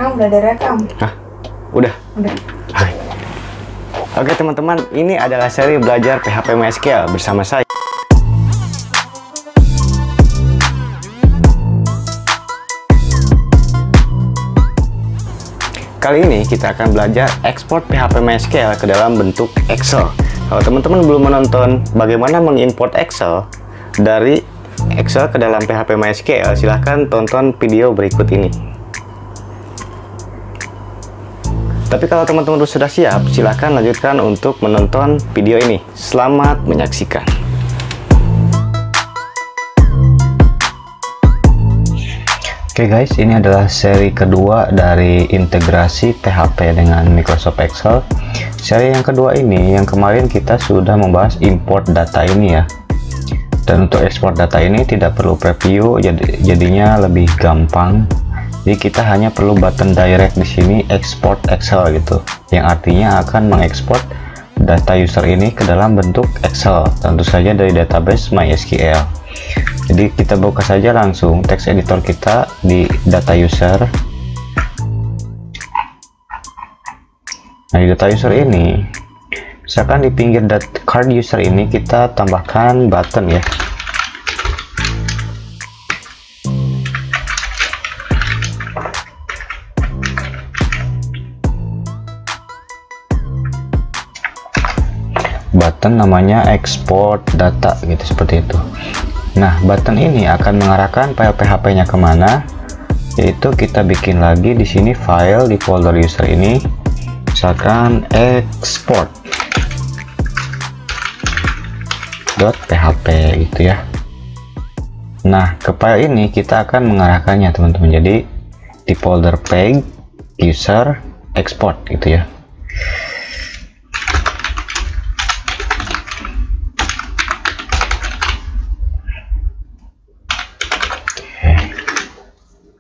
Udah direkam. Hah? Udah? Udah. Oke teman-teman, ini adalah seri belajar PHP MySQL bersama saya. Kali ini kita akan belajar ekspor PHP MySQL ke dalam bentuk Excel. Kalau teman-teman belum menonton bagaimana mengimport Excel dari Excel ke dalam PHP MySQL, silahkan tonton video berikut ini. Tapi kalau teman-teman sudah siap, silahkan lanjutkan untuk menonton video ini. Selamat menyaksikan. Oke guys, ini adalah seri kedua dari integrasi PHP dengan Microsoft Excel. Seri yang kedua ini, yang kemarin kita sudah membahas import data ini ya. Dan untuk ekspor data ini tidak perlu preview, jadinya lebih gampang. Jadi kita hanya perlu button direct di sini export Excel gitu, yang artinya akan mengekspor data user ini ke dalam bentuk Excel, tentu saja dari database MySQL. Jadi kita buka saja langsung text editor kita di data user. Nah, di data user ini, misalkan di pinggir card user ini kita tambahkan button ya. Button namanya export data gitu, seperti itu. Nah, button ini akan mengarahkan file PHP-nya kemana, yaitu kita bikin lagi di sini file di folder user ini, misalkan export.php gitu ya. Nah, ke file ini kita akan mengarahkannya teman-teman, jadi di folder page user export gitu ya.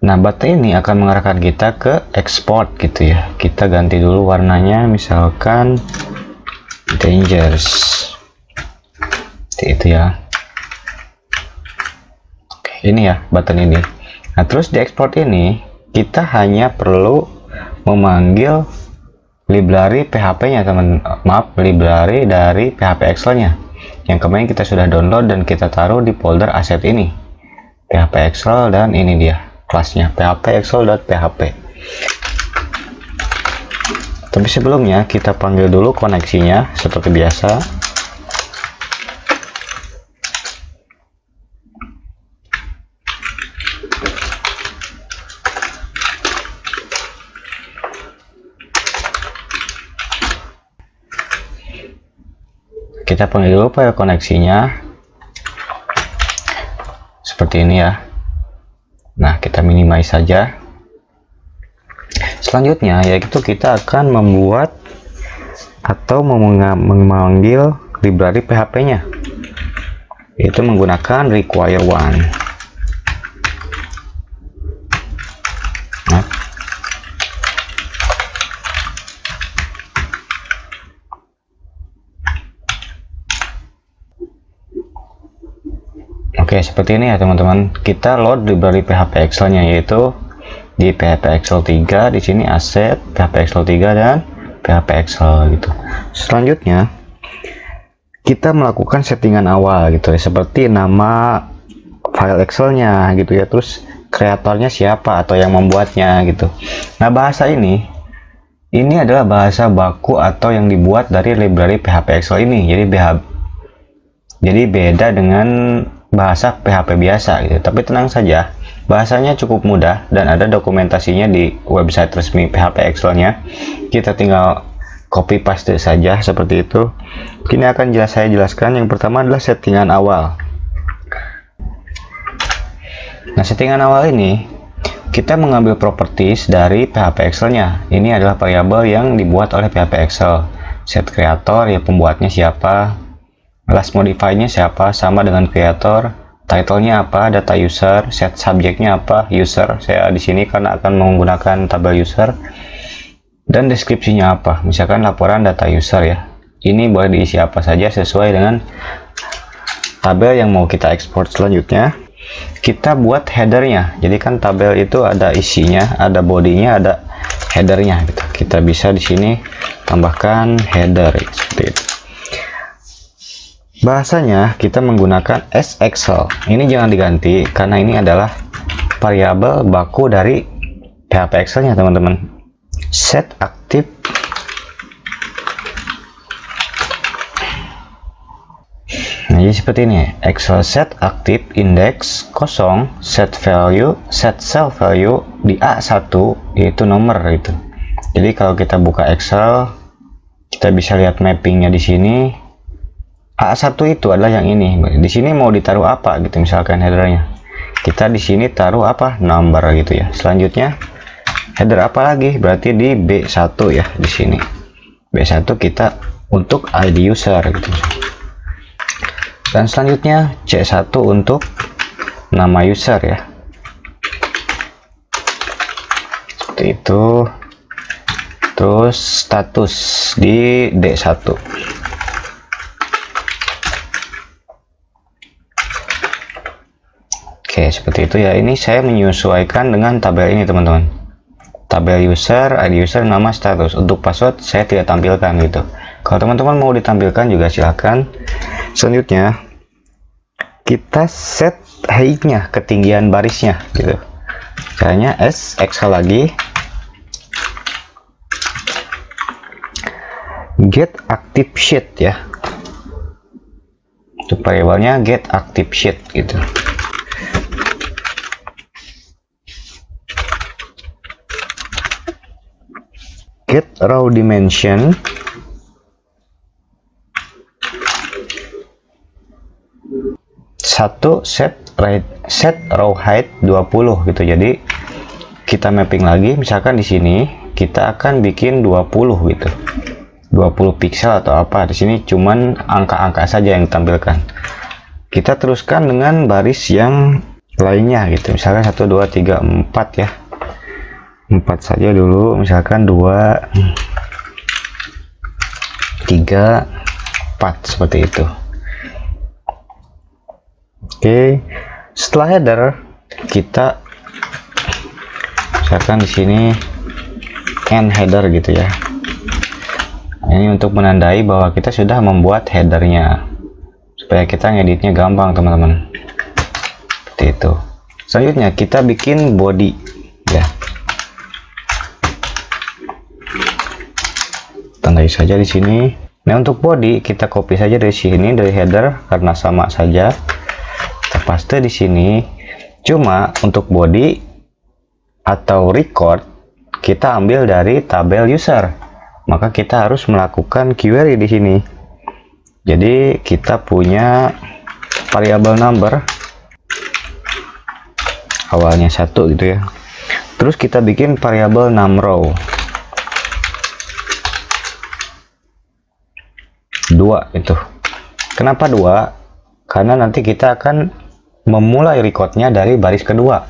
Nah, button ini akan mengarahkan kita ke export gitu ya. Kita ganti dulu warnanya, misalkan dangerous seperti itu ya. Oke, ini ya button ini. Nah, terus di export ini kita hanya perlu memanggil library PHP-nya library dari PHP Excel-nya yang kemarin kita sudah download dan kita taruh di folder aset ini, PHP Excel, dan ini dia kelasnya PHP Excel.php. Tapi sebelumnya kita panggil dulu koneksinya seperti biasa. Kita panggil dulu file koneksinya seperti ini ya. Nah, kita minimize saja. Selanjutnya yaitu kita akan membuat atau memanggil library PHP-nya, yaitu menggunakan require one. Nah, oke, seperti ini ya teman-teman. Kita load library PHP Excel-nya, yaitu di PHP Excel 3, di sini aset PHP Excel 3 dan PHP Excel gitu. Selanjutnya kita melakukan settingan awal gitu ya, seperti nama file Excel-nya gitu ya, terus kreatornya siapa atau yang membuatnya gitu. Nah, bahasa ini adalah bahasa baku atau yang dibuat dari library PHP Excel ini. Jadi beda dengan bahasa PHP biasa gitu. Tapi tenang saja, bahasanya cukup mudah dan ada dokumentasinya di website resmi PHP Excel-nya. Kita tinggal copy paste saja seperti itu. Ini akan saya jelaskan. Yang pertama adalah settingan awal. Nah, settingan awal ini kita mengambil properties dari PHP Excel-nya. Ini adalah variabel yang dibuat oleh PHP Excel. Set creator ya, pembuatnya siapa, last modify-nya siapa, sama dengan creator, title-nya apa, data user, set subject-nya apa, user. Saya di sini karena akan menggunakan tabel user. Dan deskripsinya apa, misalkan laporan data user ya. Ini boleh diisi apa saja sesuai dengan tabel yang mau kita ekspor. Selanjutnya kita buat headernya. Jadi kan tabel itu ada isinya, ada bodinya, ada headernya gitu. Kita bisa di sini tambahkan header seperti itu. Bahasanya kita menggunakan sExcel. Ini jangan diganti karena ini adalah variabel baku dari PHP Excel-nya, teman-teman. Set aktif. Nah, jadi seperti ini, Excel set aktif index 0, set cell value di A1 yaitu nomor itu. Jadi kalau kita buka Excel, kita bisa lihat mappingnya di sini. A1 itu adalah yang ini. Di sini mau ditaruh apa gitu, misalkan headernya. Kita di sini taruh apa? Number gitu ya. Selanjutnya header apa lagi? Berarti di B1 ya di sini. B1 kita untuk ID user gitu. Dan selanjutnya C1 untuk nama user ya. Seperti itu. Terus status di D1. Oke, seperti itu ya. Ini saya menyesuaikan dengan tabel ini, teman-teman. Tabel user, ID user, nama, status. Untuk password saya tidak tampilkan gitu. Kalau teman-teman mau ditampilkan juga silakan. Selanjutnya kita set height-nya, ketinggian barisnya gitu. Caranya sExcel lagi, get active sheet ya. Untuk variabelnya get active sheet gitu. Get row dimension, set row height 20 gitu. Jadi kita mapping lagi, misalkan di sini kita akan bikin 20 gitu, 20 pixel atau apa. Di sini cuman angka-angka saja yang ditampilkan. Kita teruskan dengan baris yang lainnya gitu, misalkan 1 2 3 4 ya, 4 saja dulu, misalkan 2 3 4 seperti itu. Oke, setelah header kita misalkan di sini end header gitu ya. Ini untuk menandai bahwa kita sudah membuat headernya supaya kita ngeditnya gampang, teman-teman. Seperti itu. Selanjutnya kita bikin body ya. Tandai saja di sini. Nah, untuk body kita copy saja dari sini, dari header karena sama saja. Kita paste di sini. Cuma untuk body atau record kita ambil dari tabel user. Maka kita harus melakukan query di sini. Jadi kita punya variabel number awalnya 1 gitu ya. Terus kita bikin variabel numRow 2 itu. Kenapa 2? Karena nanti kita akan memulai recordnya dari baris kedua.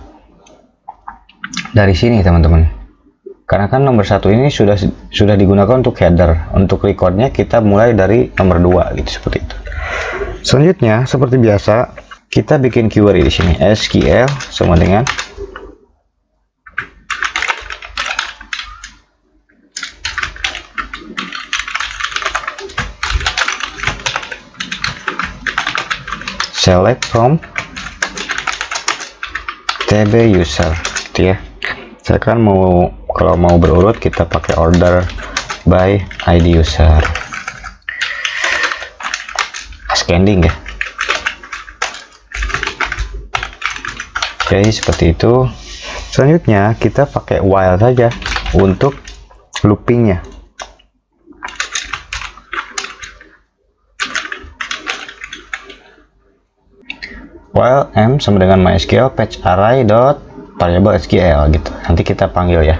Dari sini, teman-teman. Karena kan nomor 1 ini sudah digunakan untuk header. Untuk recordnya kita mulai dari nomor 2 gitu, seperti itu. Selanjutnya seperti biasa kita bikin query di sini. SQL sama dengan select from tb user gitu ya. Saya kan kalau mau berurut kita pakai order by ID user, ascending ya. Oke, seperti itu. Selanjutnya kita pakai while saja untuk loopingnya. While m sama dengan mysql fetch array dot variable SQL gitu. Nanti kita panggil ya.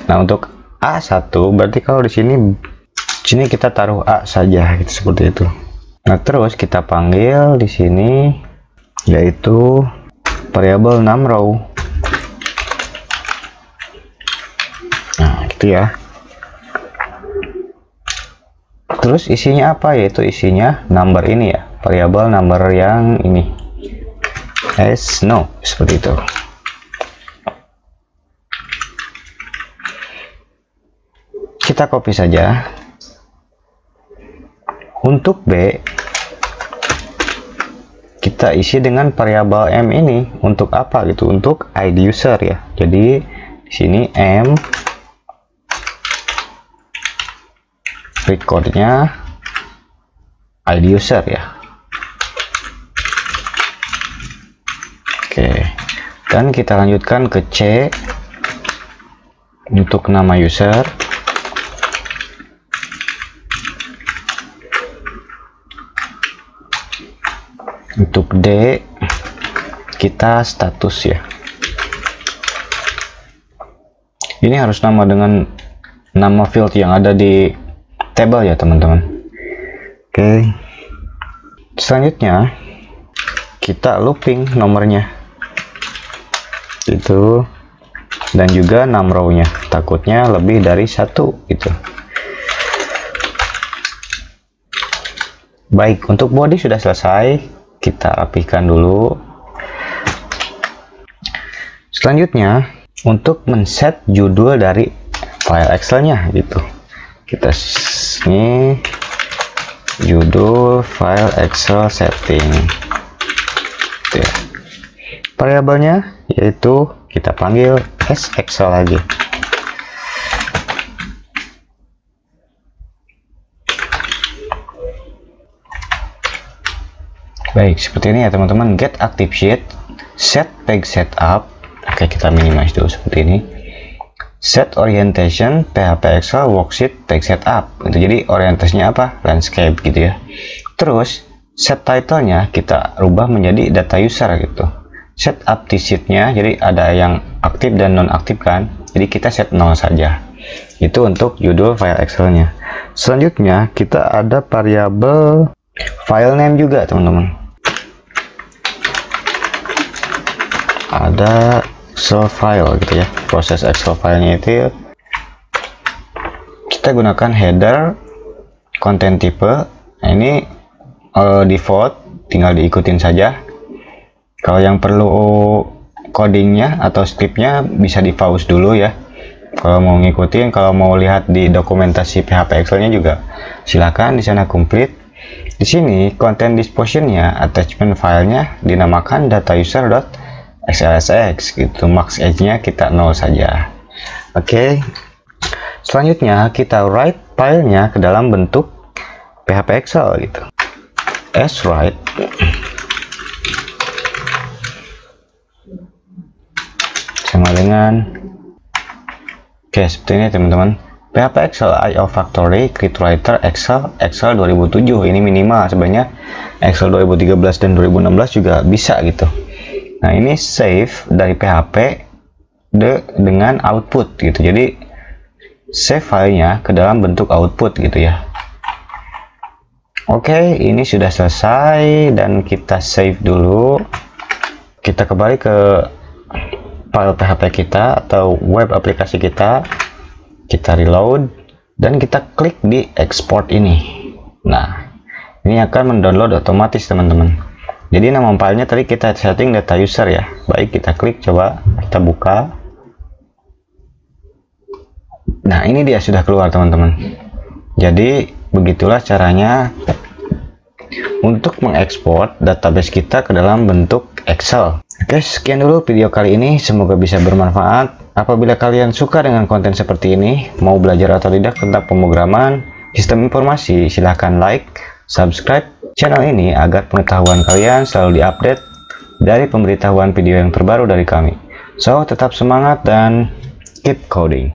Nah, untuk A1 berarti kalau di sini kita taruh A saja gitu, seperti itu. Nah, terus kita panggil di sini yaitu variable numRow. Nah, gitu ya. Terus isinya apa? Yaitu isinya number ini ya, variabel number yang ini. No, seperti itu. kita copy saja. Untuk B kita isi dengan variabel M ini untuk apa gitu, untuk ID user ya. Jadi di sini M recordnya ID user ya. Oke, dan kita lanjutkan ke C untuk nama user. Untuk D kita status ya. Ini harus nama dengan nama field yang ada di table ya teman-teman. Oke, selanjutnya kita looping nomornya itu, dan juga num row-nya, takutnya lebih dari satu gitu. Baik, untuk body sudah selesai, kita rapihkan dulu. Selanjutnya untuk men-set judul dari file Excel-nya gitu, kita ini judul file Excel setting. Variabelnya yaitu kita panggil as Excel lagi. Baik, seperti ini ya teman-teman. Get active sheet, set page setup. Oke, kita minimize dulu seperti ini. Set orientation PHP Excel worksheet page setup. Itu jadi orientasinya apa? Landscape gitu ya. Terus set title-nya kita rubah menjadi data user gitu. Set active sheet-nya, jadi ada yang aktif dan non aktif kan. Jadi kita set 0 saja. Itu untuk judul file Excel-nya. Selanjutnya kita ada variabel file name juga teman-teman. Ada Excel file gitu ya, proses Excel filenya itu kita gunakan header konten tipe. Nah, ini default, tinggal diikutin saja. Kalau yang perlu codingnya atau scriptnya bisa di pause dulu ya, kalau mau ngikutin. Kalau mau lihat di dokumentasi PHP Excel-nya juga silakan, di sana complete. Di sini content disposition-nya, attachment filenya dinamakan data user.xlsx gitu. Max age-nya kita 0 saja. Oke. Selanjutnya kita write filenya ke dalam bentuk PHP Excel gitu. As write sama dengan seperti ini teman-teman. PHP Excel IO Factory Create Writer Excel 2007 ini minimal, sebenarnya Excel 2013 dan 2016 juga bisa gitu. Nah, ini save dari PHP dengan output gitu. Jadi save filenya ke dalam bentuk output gitu ya. Oke, ini sudah selesai dan kita save dulu. Kita kembali ke file PHP kita atau web aplikasi kita. Kita reload dan kita klik di export ini. Nah, ini akan mendownload otomatis teman-teman. Jadi nama filenya tadi kita setting data user ya. Baik, kita klik, coba kita buka. Nah, ini dia sudah keluar teman-teman. Jadi begitulah caranya untuk mengekspor database kita ke dalam bentuk Excel. Oke, sekian dulu video kali ini, semoga bisa bermanfaat. Apabila kalian suka dengan konten seperti ini, mau belajar atau tidak tentang pemrograman sistem informasi, silahkan like, subscribe channel ini agar pengetahuan kalian selalu diupdate dari pemberitahuan video yang terbaru dari kami. So, tetap semangat dan keep coding.